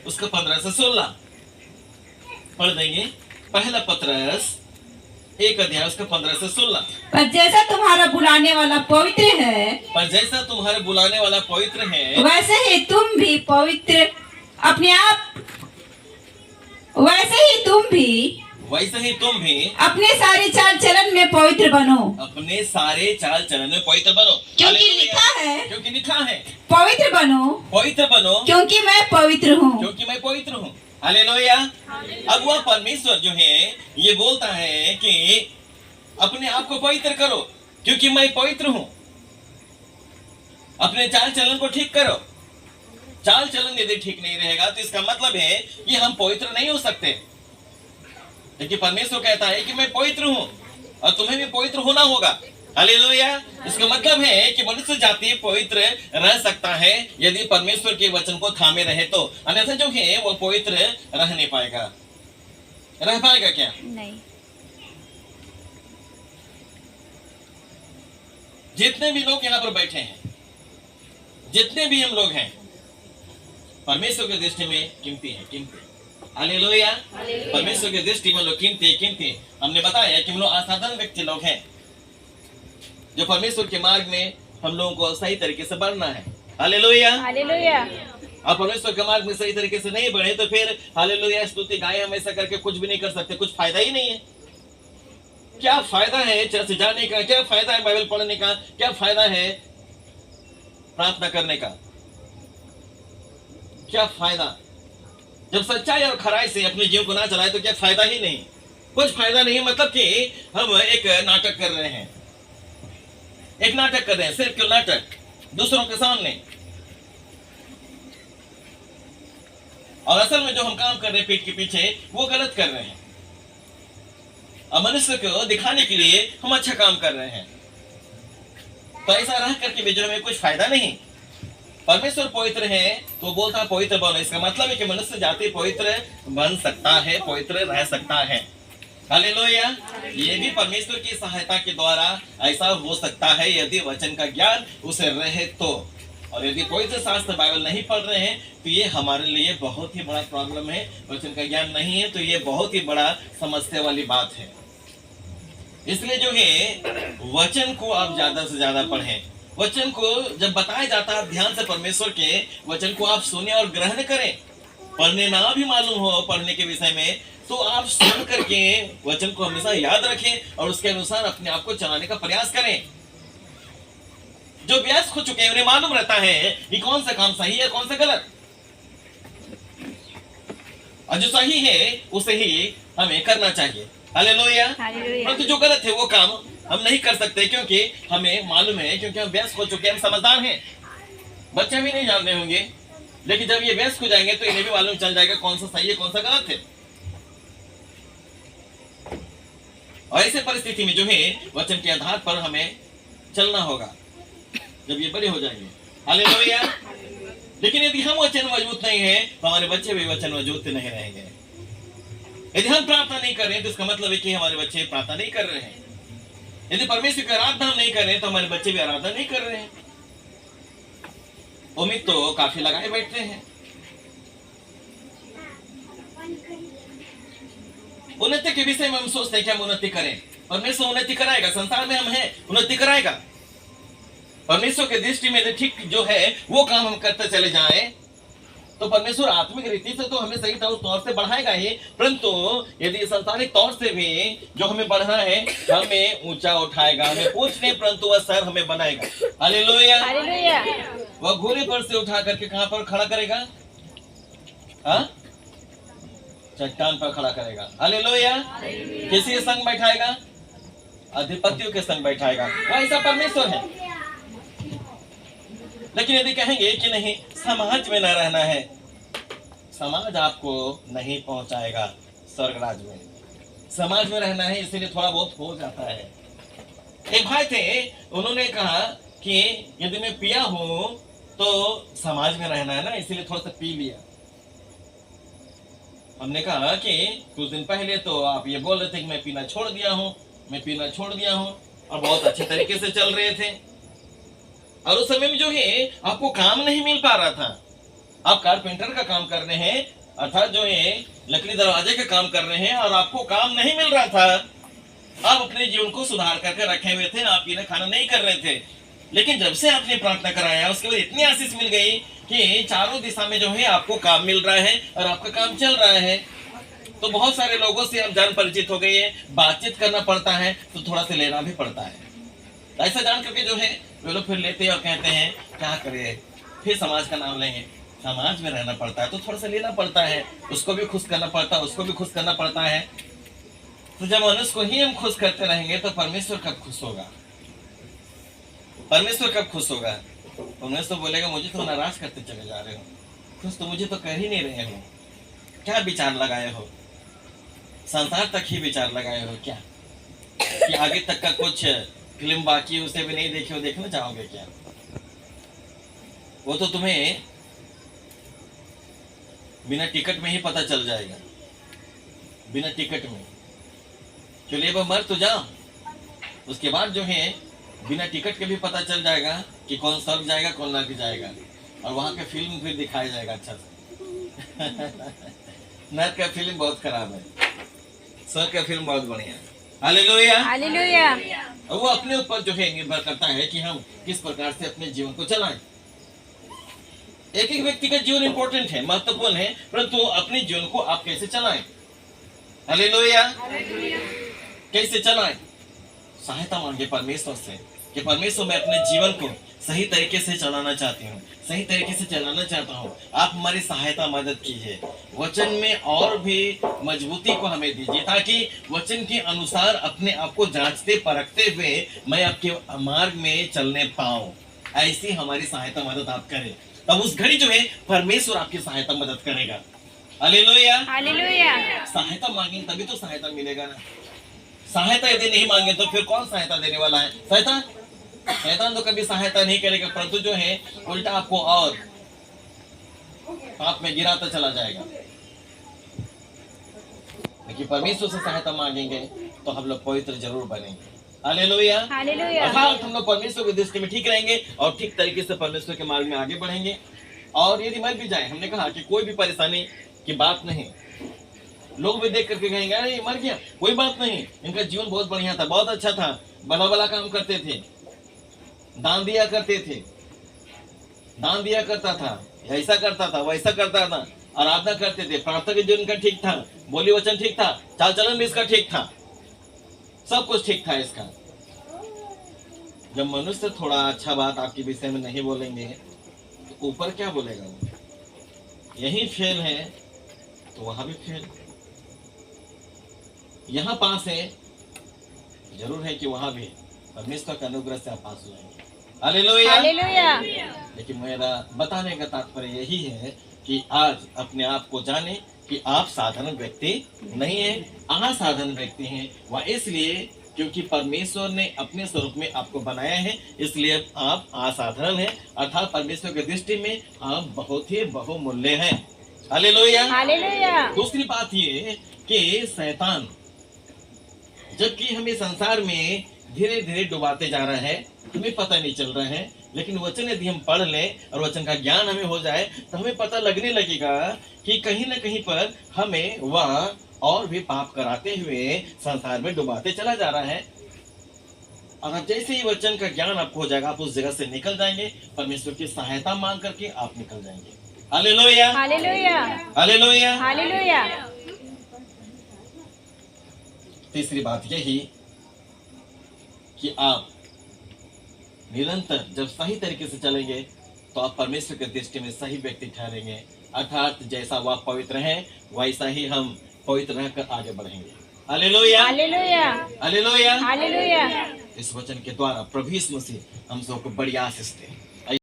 उसका 15 से 16 पढ़ देंगे। पहला पत्रस 1 अध्याय उसका 15 से 16। पर जैसा तुम्हारा बुलाने वाला पवित्र है, पर जैसा तुम्हारे बुलाने वाला पवित्र है, वैसे ही तुम भी पवित्र अपने आप, वैसे ही तुम भी अपने सारे चाल चलन में पवित्र बनो। अपने सारे चाल चलन में पवित्र बनो, क्योंकि लिखा है पवित्र बनो क्योंकि मैं पवित्र हूँ। हालेलुया। अब वह परमेश्वर जो है ये बोलता है कि अपने आप को पवित्र करो क्योंकि मैं पवित्र हूं। अपने चाल चलन को ठीक करो। चाल चलन यदि ठीक नहीं रहेगा तो इसका मतलब है कि हम पवित्र नहीं हो सकते। लेकिन परमेश्वर कहता है कि मैं पवित्र हूं और तुम्हें भी पवित्र होना होगा। हालेलुया। इसका मतलब है कि मनुष्य जाति पवित्र रह सकता है यदि परमेश्वर के वचन को थामे रहे तो, अन्यथा जो है वो पवित्र रह नहीं पाएगा। रह पाएगा क्या? नहीं। जितने भी लोग यहाँ पर बैठे हैं, जितने भी हम लोग हैं, परमेश्वर की दृष्टि में कीमती है, कीमती। हालेलुया। परमेश्वर की दृष्टि में लोग कीमती। हमने बताया कि हम लोग असाधारण व्यक्ति लोग हैं जो परमेश्वर के मार्ग में हम लोगों को सही तरीके से बढ़ना है। हालेलुया। आप परमेश्वर के मार्ग में सही तरीके से नहीं बढ़े तो फिर हालेलुया स्तुति गाए हमेशा करके कुछ भी नहीं कर सकते, कुछ फायदा ही नहीं है। क्या फायदा है चर्च जाने का? क्या फायदा है बाइबल पढ़ने का? क्या फायदा है प्रार्थना करने का? क्या फायदा? जब सच्चाई और खराई से अपने जीवन को ना चलाए तो क्या फायदा ही नहीं, कुछ फायदा नहीं। मतलब कि हम एक नाटक कर रहे हैं, सिर्फ क्यों नाटक दूसरों के सामने, और असल में जो हम काम कर रहे हैं पीठ के पीछे वो गलत कर रहे हैं। अब मनुष्य को दिखाने के लिए हम अच्छा काम कर रहे हैं, तो ऐसा रह करके भी जो हमें कुछ फायदा नहीं। परमेश्वर पवित्र है तो बोलता पवित्र बनो। इसका मतलब है कि मनुष्य जाति पवित्र बन सकता है, पवित्र रह सकता है। हालेलुया। ये भी परमेश्वर की सहायता के द्वारा ऐसा हो सकता है यदि वचन का ज्ञान उसे रहे तो। और यदि पवित्र शास्त्र बाइबल नहीं पढ़ रहे हैं तो ये हमारे लिए बहुत ही बड़ा प्रॉब्लम है। वचन का ज्ञान नहीं है तो ये बहुत ही बड़ा समस्या वाली बात है। इसलिए जो है वचन को आप ज्यादा से ज्यादा पढ़ें। वचन को जब बताया जाता है ध्यान से परमेश्वर के वचन को आप सुने और ग्रहण करें। पढ़ने ना भी मालूम हो पढ़ने के विषय में तो आप सुन करके वचन को हमेशा याद रखें और उसके अनुसार अपने आप को चलाने का प्रयास करें। जो व्यस्त हो चुके हैं उन्हें मालूम रहता है कि कौन सा काम सही है कौन सा गलत, और जो सही है उसे ही हमें करना चाहिए। हालेलुया। परंतु जो गलत है वो काम हम नहीं कर सकते क्योंकि हमें मालूम है, क्योंकि हम व्यस्त हो चुके हैं, हम समझदार हैं। बच्चे भी नहीं जानते होंगे, लेकिन जब ये व्यस्त हो जाएंगे तो इन्हें भी मालूम चल जाएगा कौन सा सही है कौन सा गलत है। और ऐसे परिस्थिति में जो है वचन के आधार पर हमें चलना होगा जब ये बड़े हो जाएंगे। हालेलुया। लेकिन यदि हम वचन मजबूत नहीं है तो हमारे बच्चे भी वचन मजबूत नहीं रहेंगे। यदि हम प्रार्थना नहीं कर रहे हैं तो इसका मतलब है कि हमारे बच्चे प्रार्थना नहीं कर रहे हैं। यदि परमेश्वर की आराधना हम नहीं कर रहे हैं तो हमारे बच्चे भी आराधना नहीं कर रहे हैं। उम्मीद तो काफी लगाए बैठते हैं। उन्नति के विषय में हम सोचते हैं कि हम उन्नति करें। परमेश्वर उन्नति कराएगा, संसार में हम हैं, उन्नति कराएगा। परमेश्वर के दृष्टि में ठीक जो है वो काम हम करते चले जाएं तो परमेश्वर आत्मिक रीति से तो हमें सही तौर से बढ़ाएगा ही, परंतु यदि संसारिक तौर से भी जो हमें बढ़ना है हमें ऊंचा उठाएगा। हमें पूछ नहीं परंतु वह सर हमें बनाएगा। हालेलुया। वह घोड़े पर से उठा करके कहां पर खड़ा करेगा? हाँ, चट्टान पर खड़ा करेगा। हालेलुया। किसी के संग बैठाएगा? अधिपतियों के संग बैठाएगा। ऐसा परमेश्वर है। लेकिन यदि कहेंगे कि नहीं समाज में न रहना है, समाज आपको नहीं पहुंचाएगा स्वर्ग राज्य में। समाज में रहना है इसलिए थोड़ा बहुत हो जाता है। एक भाई थे, उन्होंने कहा कि यदि मैं पिया हूं तो समाज में रहना है ना, इसलिए थोड़ा सा पी लिया। हमने कहा कि कुछ दिन पहले तो आप ये बोल रहे थे कि मैं पीना छोड़ दिया हूं और बहुत अच्छे तरीके से चल रहे थे, और उस समय में जो है आपको काम नहीं मिल पा रहा था। आप कारपेंटर का काम कर रहे हैं, अर्थात जो है लकड़ी दरवाजे का काम कर रहे हैं, और आपको काम नहीं मिल रहा था। आप अपने जीवन को सुधार करके रखे हुए थे, आप पीना खाना नहीं कर रहे थे, लेकिन जब से आपने प्रार्थना कराया उसके बाद इतनी आशीष मिल गई कि चारों दिशा में जो है आपको काम मिल रहा है और आपका काम चल रहा है। तो बहुत सारे लोगों से हम जान परिचित हो गए हैं, बातचीत करना पड़ता है तो थोड़ा सा लेना भी पड़ता है। तो ऐसा जान करके जो है वे लोग फिर लेते हैं और कहते हैं क्या करें, फिर समाज का नाम लेंगे। समाज में रहना पड़ता है तो थोड़ा सा लेना पड़ता है, उसको भी खुश करना पड़ता है, उसको भी खुश करना पड़ता है। तो जब मनुष्य को ही हम खुश करते रहेंगे तो परमेश्वर कब खुश होगा? परमेश्वर कब खुश होगा? परमेश्वर बोलेगा मुझे तो नाराज करते चले जा रहे हो, खुश तो मुझे तो कर ही नहीं रहे हो। क्या विचार लगाए हो? संसार तक ही विचार लगाए हो क्या, कि आगे तक का कुछ फिल्म बाकी है उसे भी नहीं देखे हो, देखना चाहोगे क्या? वो तो तुम्हें बिना टिकट में ही पता चल जाएगा, बिना टिकट में। चलिए वो मर तो जाओ, उसके बाद जो है बिना टिकट के भी पता चल जाएगा कि कौन स्वर्ग जाएगा कौन नरक जाएगा, और वहां के फिल्म फिर दिखाया जाएगा अच्छा से। नरक का फिल्म बहुत खराब है, स्वर्ग का फिल्म बहुत बढ़िया है। Hallelujah, hallelujah. वो अपने ऊपर जो है निर्भर करता है कि हम किस प्रकार से अपने जीवन को चलाएं। एक एक व्यक्ति का जीवन इंपॉर्टेंट है, महत्वपूर्ण है, परंतु अपने जीवन को आप कैसे चलाएं? हालेलुया। कैसे चलाएं? सहायता मांगे परमेश्वर से कि परमेश्वर मैं अपने जीवन को सही तरीके से चलाना चाहती हूँ, सही तरीके से चलाना चाहता हूँ, आप हमारी सहायता मदद कीजिए। वचन में और भी मजबूती को हमें दीजिए ताकि वचन के अनुसार अपने आप को जांचते परखते हुए मैं आपके मार्ग में चलने पाऊं। ऐसी हमारी सहायता मदद आप करें, तब उस घड़ी जो है परमेश्वर आपकी सहायता मदद करेगा। Hallelujah, hallelujah. सहायता मांगेंगे तभी तो सहायता मिलेगा ना। सहायता यदि नहीं मांगे तो फिर कौन सहायता देने वाला है? शैतान। शैतान तो कभी सहायता नहीं करेगा, परंतु जो है उल्टा आपको और पाप में गिराता चला जाएगा। लेकिन परमेश्वर से सहायता मांगेंगे तो हम लोग पवित्र जरूर बनेंगे। Hallelujah, hallelujah. अर्थात हम लोग परमेश्वर की दृष्टि में ठीक रहेंगे और ठीक तरीके से परमेश्वर के मार्ग में आगे बढ़ेंगे। और यदि मर भी जाए, हमने कहा कि कोई भी परेशानी की बात नहीं, लोग भी देख करके कहेंगे अरे ये मर गया, कोई बात नहीं, इनका जीवन बहुत बढ़िया था, बहुत अच्छा था, भला भला काम करते थे, दान दिया करते थे, दान दिया करता था, ऐसा करता था, वैसा करता था, आराधना करते थे, प्रार्थना के जीवन का ठीक था, बोली वचन ठीक था, चाल चलन भी इसका ठीक था, सब कुछ ठीक था इसका। जब मनुष्य थोड़ा अच्छा बात आपके विषय में नहीं बोलेंगे तो ऊपर क्या बोलेगा? वो यही फेल है तो वहां भी फेल, यहाँ पास है, जरूर है कि वहां भी परमेश्वर का अनुग्रह से आप पास हो जाएंगे। Hallelujah, hallelujah. लेकिन मेरा बताने का तात्पर्य यही है कि आज अपने आप को जाने कि आप साधारण व्यक्ति नहीं हैं, असाधारण व्यक्ति हैं। वह इसलिए क्योंकि परमेश्वर ने अपने स्वरूप में आपको बनाया है, इसलिए आप असाधारण हैं, अर्थात परमेश्वर की दृष्टि में आप बहुत ही बहुमूल्य हैं। Hallelujah, hallelujah. दूसरी बात ये कि शैतान जबकि हमें संसार में धीरे धीरे डुबाते जा रहा है, हमें पता नहीं चल रहा है, लेकिन वचन यदि हम पढ़ लें और वचन का ज्ञान हमें हो जाए तो हमें पता लगने लगेगा कि कहीं न कहीं पर हमें वह और भी पाप कराते हुए संसार में डुबाते चला जा रहा है। और अब जैसे ही वचन का ज्ञान आपको हो जाएगा, आप उस जगह से निकल जाएंगे, परमेश्वर की सहायता मांग करके आप निकल जाएंगे। Hallelujah, hallelujah. हालेलुया। हालेलुया। तीसरी बात यही कि आप निरंतर जब सही तरीके से चलेंगे तो आप परमेश्वर के दृष्टि में सही व्यक्ति ठहरेंगे, अर्थात जैसा वह पवित्र है वैसा ही हम पवित्र रहकर आगे बढ़ेंगे। Hallelujah, hallelujah. हालेलुया। हालेलुया। इस वचन के द्वारा प्रभु यीशु मसीह हम सबको बड़ी आशीष दे।